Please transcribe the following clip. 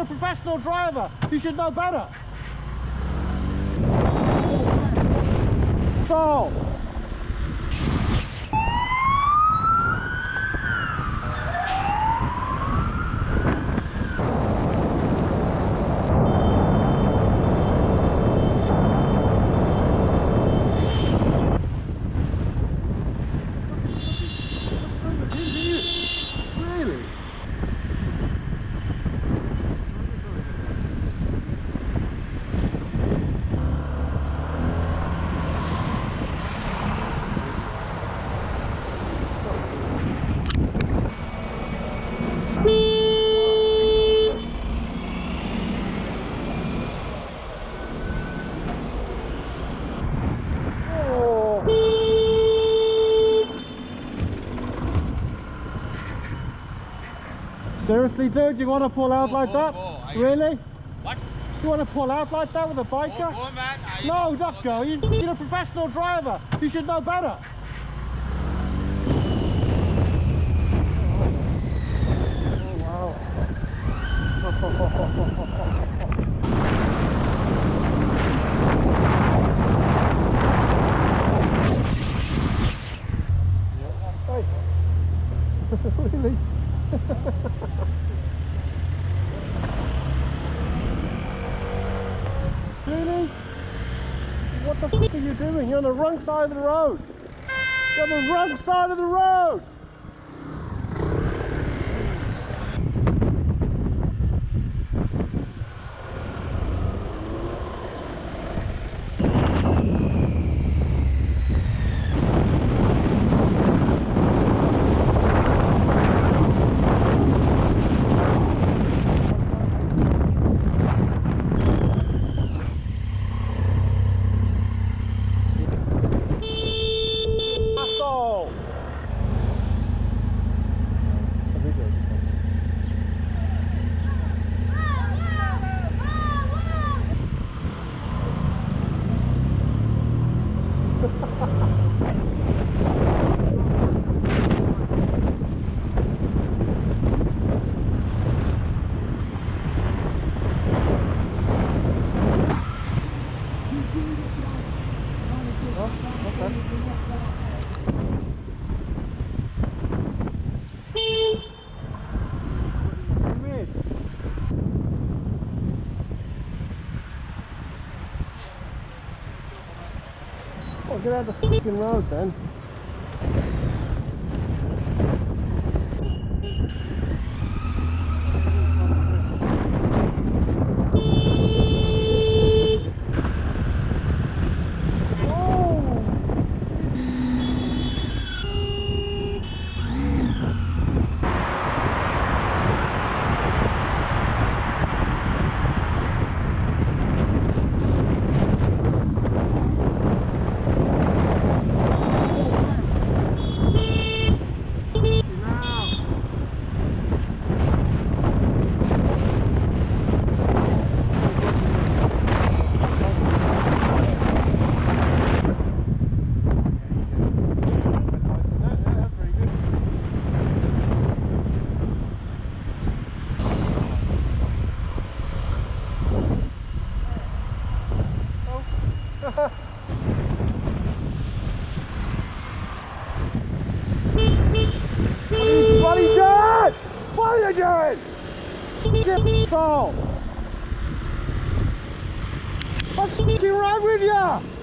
You're a professional driver. You should know better. So. Really? Seriously, dude, you want to pull out like that? Really? What? You want to pull out like that with a biker? Go, man. No, don't go. You're a professional driver. You should know better. Oh, wow. Really? Really? What the fuck are you doing? You're on the wrong side of the road. You're on the wrong side of the road. Oh, get out of the fucking road then. What are you doing? What are you doing? Get off! What's fucking wrong with you?